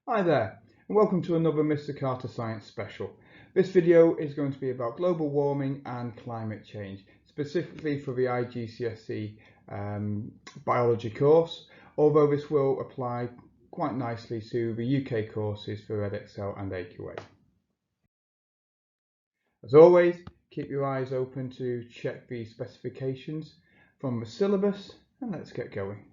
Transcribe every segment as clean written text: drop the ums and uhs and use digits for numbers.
Hi there, and welcome to another Mr. Carter Science Special. This video is going to be about global warming and climate change, specifically for the IGCSE biology course, although this will apply quite nicely to the UK courses for Edexcel and AQA. As always, keep your eyes open to check the specifications from the syllabus, and let's get going.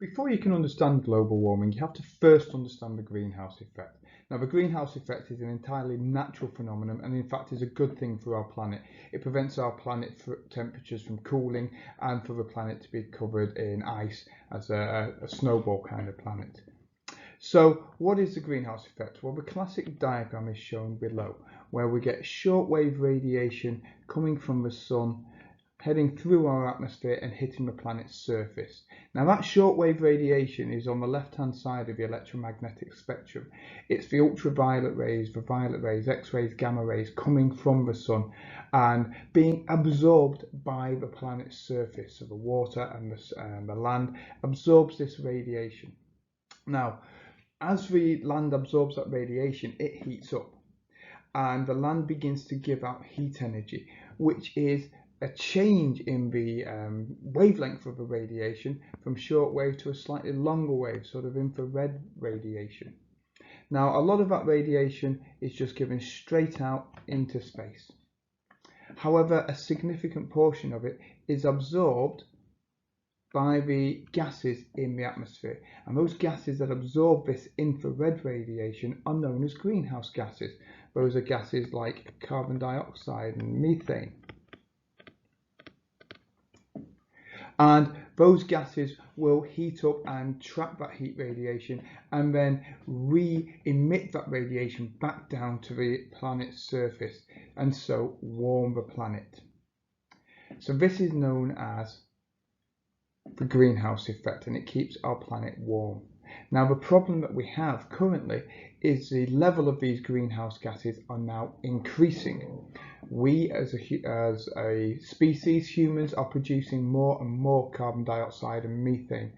Before you can understand global warming, you have to first understand the greenhouse effect. Now, the greenhouse effect is an entirely natural phenomenon and in fact is a good thing for our planet. It prevents our planet temperatures from cooling and for the planet to be covered in ice as a snowball kind of planet. So what is the greenhouse effect? Well, the classic diagram is shown below, where we get shortwave radiation coming from the sun, heading through our atmosphere and hitting the planet's surface. Now that shortwave radiation is on the left-hand side of the electromagnetic spectrum. It's the ultraviolet rays, the violet rays, X-rays, gamma rays coming from the sun and being absorbed by the planet's surface. So the water and the land absorbs this radiation. Now, as the land absorbs that radiation, it heats up and the land begins to give out heat energy, which is a change in the wavelength of the radiation from shortwave to a slightly longer wave, sort of infrared radiation. Now, a lot of that radiation is just given straight out into space. However, a significant portion of it is absorbed by the gases in the atmosphere, and those gases that absorb this infrared radiation are known as greenhouse gases. Those are gases like carbon dioxide and methane. And those gases will heat up and trap that heat radiation and then re-emit that radiation back down to the planet's surface and so warm the planet. So this is known as the greenhouse effect, and it keeps our planet warm. Now, the problem that we have currently is the level of these greenhouse gases are now increasing. We as a species, humans, are producing more and more carbon dioxide and methane,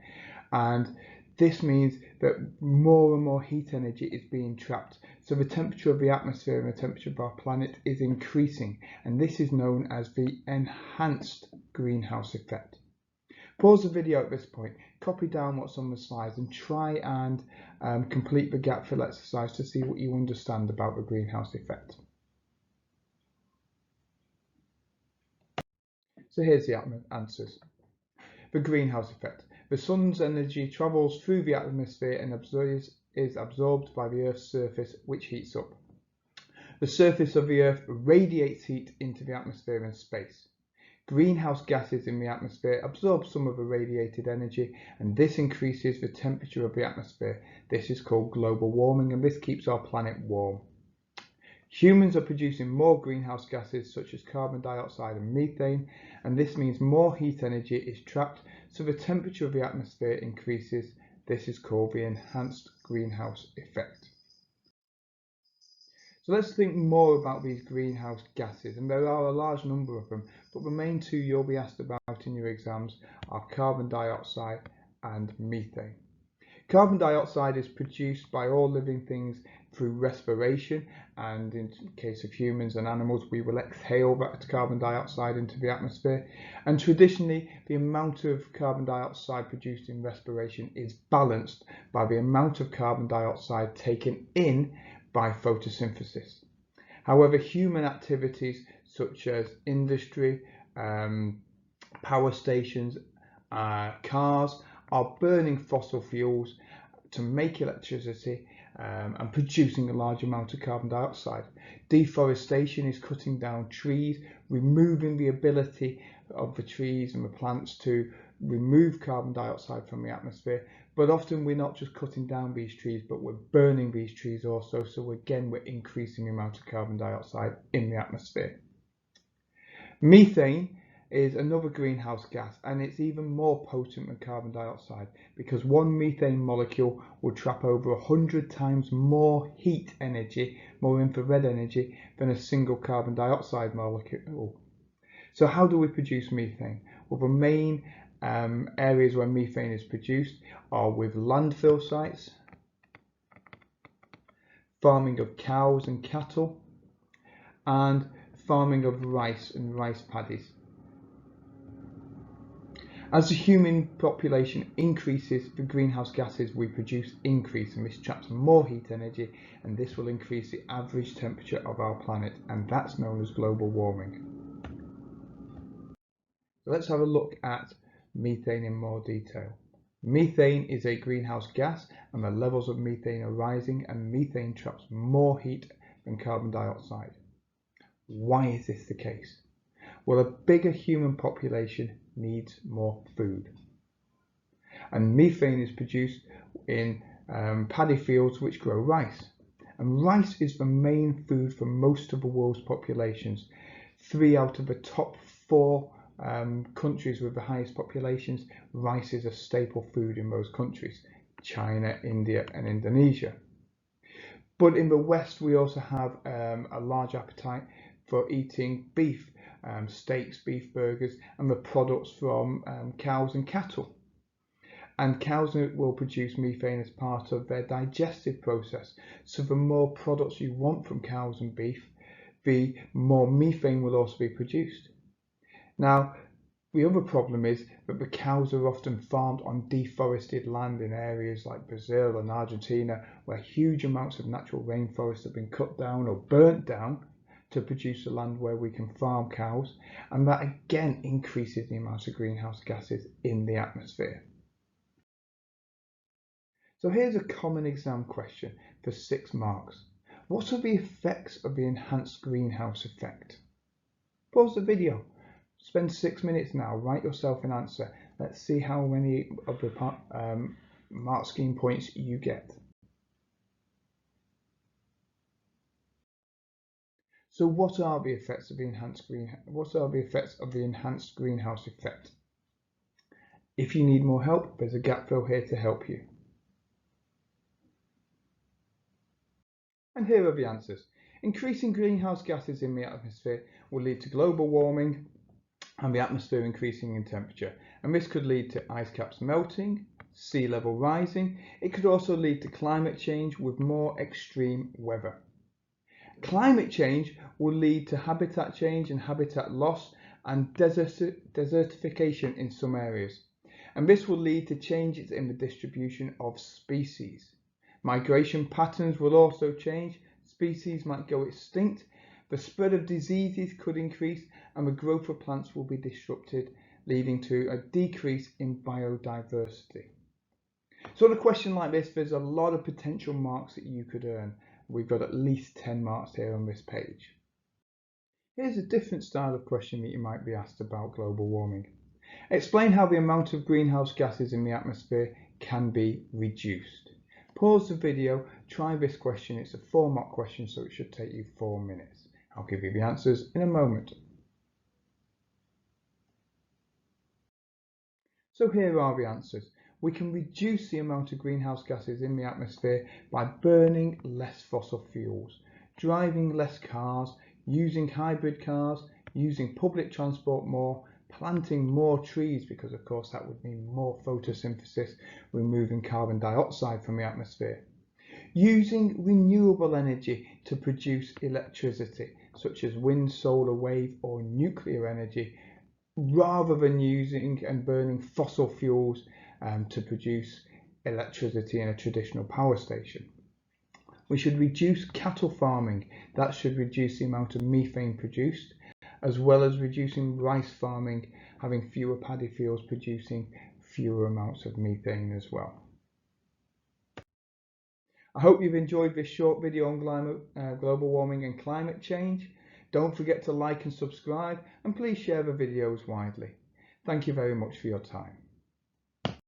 and this means that more and more heat energy is being trapped. So the temperature of the atmosphere and the temperature of our planet is increasing, and this is known as the enhanced greenhouse effect. Pause the video at this point, copy down what's on the slides and try and complete the gap fill exercise to see what you understand about the greenhouse effect. So here's the answers. The greenhouse effect. The sun's energy travels through the atmosphere and is absorbed by the Earth's surface, which heats up. The surface of the Earth radiates heat into the atmosphere and space. Greenhouse gases in the atmosphere absorb some of the radiated energy, and this increases the temperature of the atmosphere. This is called global warming, and this keeps our planet warm. Humans are producing more greenhouse gases such as carbon dioxide and methane, and this means more heat energy is trapped, so the temperature of the atmosphere increases. This is called the enhanced greenhouse effect. So let's think more about these greenhouse gases, and there are a large number of them, but the main two you'll be asked about in your exams are carbon dioxide and methane. Carbon dioxide is produced by all living things through respiration, and in case of humans and animals, we will exhale that carbon dioxide into the atmosphere. And traditionally, the amount of carbon dioxide produced in respiration is balanced by the amount of carbon dioxide taken in by photosynthesis. However, human activities such as industry, power stations, cars are burning fossil fuels to make electricity and producing a large amount of carbon dioxide. Deforestation is cutting down trees, removing the ability of the trees and the plants to remove carbon dioxide from the atmosphere. But often we're not just cutting down these trees, but we're burning these trees also. So again, we're increasing the amount of carbon dioxide in the atmosphere. Methane is another greenhouse gas, and it's even more potent than carbon dioxide because one methane molecule will trap over 100 times more heat energy, more infrared energy, than a single carbon dioxide molecule. So how do we produce methane? Well, the main areas where methane is produced are with landfill sites, farming of cows and cattle, and farming of rice and rice paddies. As the human population increases, the greenhouse gases we produce increase, and this traps more heat energy, and this will increase the average temperature of our planet, and that's known as global warming. So let's have a look at methane in more detail. Methane is a greenhouse gas, and the levels of methane are rising, and methane traps more heat than carbon dioxide. Why is this the case? Well, a bigger human population needs more food. And methane is produced in paddy fields which grow rice. And rice is the main food for most of the world's populations. 3 out of the top 4 countries with the highest populations, rice is a staple food in those countries: China, India and Indonesia. But in the West we also have a large appetite for eating beef, steaks, beef burgers and the products from cows and cattle. And cows will produce methane as part of their digestive process. So the more products you want from cows and beef, the more methane will also be produced. Now, the other problem is that the cows are often farmed on deforested land in areas like Brazil and Argentina, where huge amounts of natural rainforest have been cut down or burnt down to produce the land where we can farm cows, and that again increases the amount of greenhouse gases in the atmosphere. So here's a common exam question for 6 marks. What are the effects of the enhanced greenhouse effect? Pause the video. Spend 6 minutes now, write yourself an answer. Let's see how many of the mark scheme points you get. So what are the effects of the enhanced greenhouse effect? If you need more help, there's a gap fill here to help you. And here are the answers. Increasing greenhouse gases in the atmosphere will lead to global warming and the atmosphere increasing in temperature, and this could lead to ice caps melting, sea level rising. It could also lead to climate change with more extreme weather. Climate change will lead to habitat change and habitat loss and desertification in some areas, and this will lead to changes in the distribution of species. Migration patterns will also change, species might go extinct, the spread of diseases could increase, and the growth of plants will be disrupted, leading to a decrease in biodiversity. So on a question like this, there's a lot of potential marks that you could earn. We've got at least 10 marks here on this page. Here's a different style of question that you might be asked about global warming. Explain how the amount of greenhouse gases in the atmosphere can be reduced. Pause the video, try this question. It's a 4-mark question, so it should take you 4 minutes. I'll give you the answers in a moment. So here are the answers. We can reduce the amount of greenhouse gases in the atmosphere by burning less fossil fuels, driving less cars, using hybrid cars, using public transport more, planting more trees, because of course that would mean more photosynthesis, removing carbon dioxide from the atmosphere. Using renewable energy to produce electricity, such as wind, solar, wave or nuclear energy, rather than using and burning fossil fuels to produce electricity in a traditional power station. We should reduce cattle farming. That should reduce the amount of methane produced, as well as reducing rice farming, having fewer paddy fields producing fewer amounts of methane as well. I hope you've enjoyed this short video on global warming and climate change. Don't forget to like and subscribe, and please share the videos widely. Thank you very much for your time.